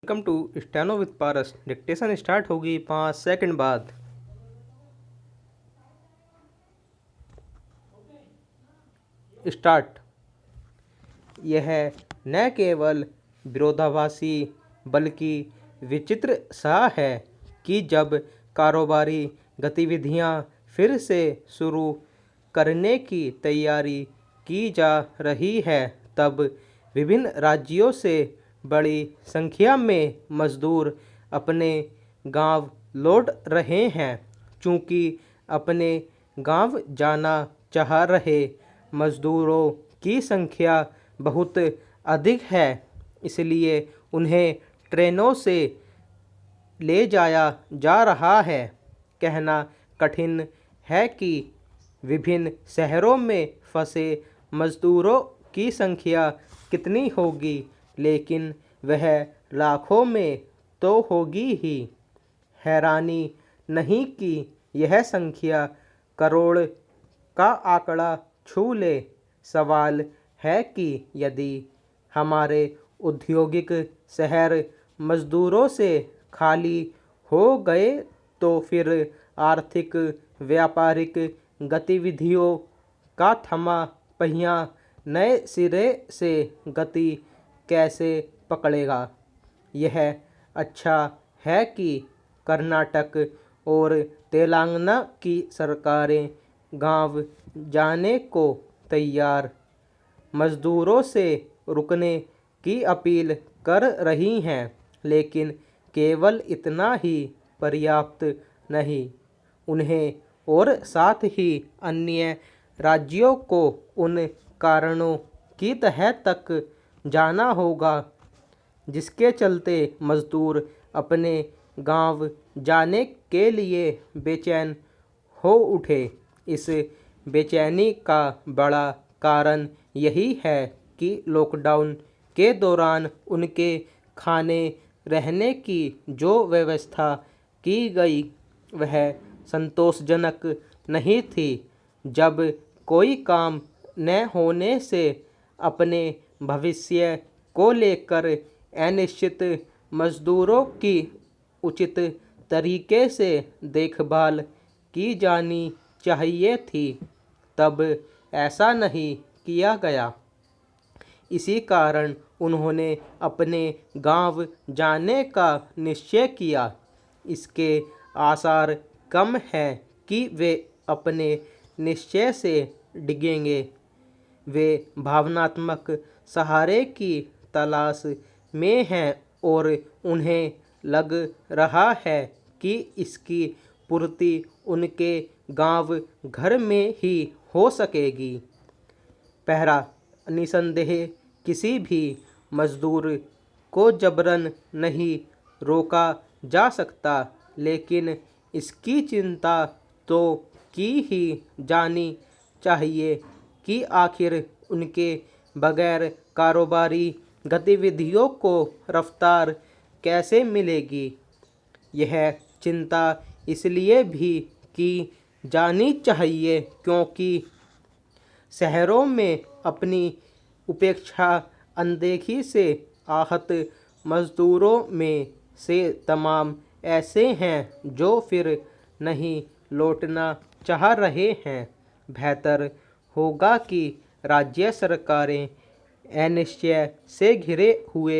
Welcome to steno with Paras. Dictation start होगी 5 second बाद। Start. यह न केवल विरोधाभासी बल्कि विचित्र सा है कि जब कारोबारी गतिविधियां फिर से शुरू करने की तैयारी की जा रही है तब विभिन्न राज्यों से बड़ी संख्या में मजदूर अपने गांव लौट रहे हैं। चूंकि अपने गांव जाना चाह रहे मजदूरों की संख्या बहुत अधिक है, इसलिए उन्हें ट्रेनों से ले जाया जा रहा है। कहना कठिन है कि विभिन्न शहरों में फंसे मजदूरों की संख्या कितनी होगी, लेकिन वह लाखों में तो होगी ही। हैरानी नहीं कि यह संख्या करोड़ का आंकड़ा छू ले। सवाल है कि यदि हमारे औद्योगिक शहर मजदूरों से खाली हो गए तो फिर आर्थिक व्यापारिक गतिविधियों का थमा पहिया नए सिरे से गति कैसे पकड़ेगा। यह अच्छा है कि कर्नाटक और तेलंगाना की सरकारें गांव जाने को तैयार मजदूरों से रुकने की अपील कर रही हैं, लेकिन केवल इतना ही पर्याप्त नहीं। उन्हें और साथ ही अन्य राज्यों को उन कारणों की तह तक जाना होगा जिसके चलते मजदूर अपने गांव जाने के लिए बेचैन हो उठे। इस बेचैनी का बड़ा कारण यही है कि लॉकडाउन के दौरान उनके खाने रहने की जो व्यवस्था की गई वह संतोषजनक नहीं थी। जब कोई काम न होने से अपने भविष्य को लेकर अनिश्चित मजदूरों की उचित तरीके से देखभाल की जानी चाहिए थी, तब ऐसा नहीं किया गया। इसी कारण उन्होंने अपने गांव जाने का निश्चय किया। इसके आसार कम है कि वे अपने निश्चय से डिगेंगे। वे भावनात्मक सहारे की तलाश में हैं और उन्हें लग रहा है कि इसकी पूर्ति उनके गांव घर में ही हो सकेगी। पहला, निसंदेह किसी भी मजदूर को जबरन नहीं रोका जा सकता, लेकिन इसकी चिंता तो की ही जानी चाहिए कि आखिर उनके बगैर कारोबारी गतिविधियों को रफ्तार कैसे मिलेगी। यह चिंता इसलिए भी की जानी चाहिए क्योंकि शहरों में अपनी उपेक्षा अनदेखी से आहत मजदूरों में से तमाम ऐसे हैं जो फिर नहीं लौटना चाह रहे हैं। बेहतर होगा कि राज्य सरकारें अनिश्चय से घिरे हुए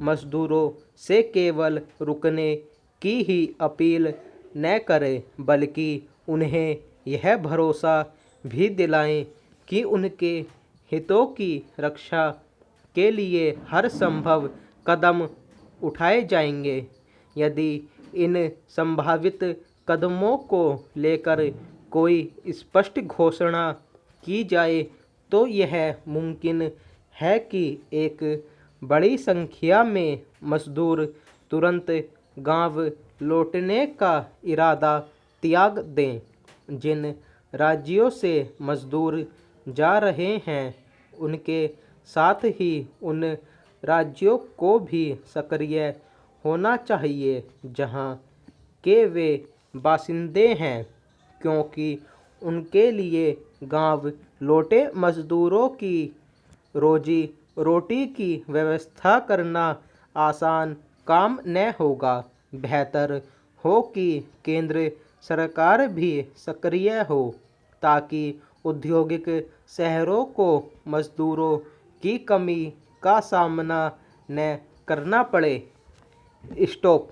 मजदूरों से केवल रुकने की ही अपील न करें, बल्कि उन्हें यह भरोसा भी दिलाएं कि उनके हितों की रक्षा के लिए हर संभव कदम उठाए जाएंगे। यदि इन संभावित कदमों को लेकर कोई स्पष्ट घोषणा की जाए तो यह मुमकिन है कि एक बड़ी संख्या में मजदूर तुरंत गांव लौटने का इरादा त्याग दें। जिन राज्यों से मजदूर जा रहे हैं उनके साथ ही उन राज्यों को भी सक्रिय होना चाहिए जहां के वे बासिंदे हैं, क्योंकि उनके लिए गांव लौटे मजदूरों की रोजी रोटी की व्यवस्था करना आसान काम न होगा। बेहतर हो कि केंद्र सरकार भी सक्रिय हो ताकि औद्योगिक शहरों को मजदूरों की कमी का सामना न करना पड़े। स्टॉप।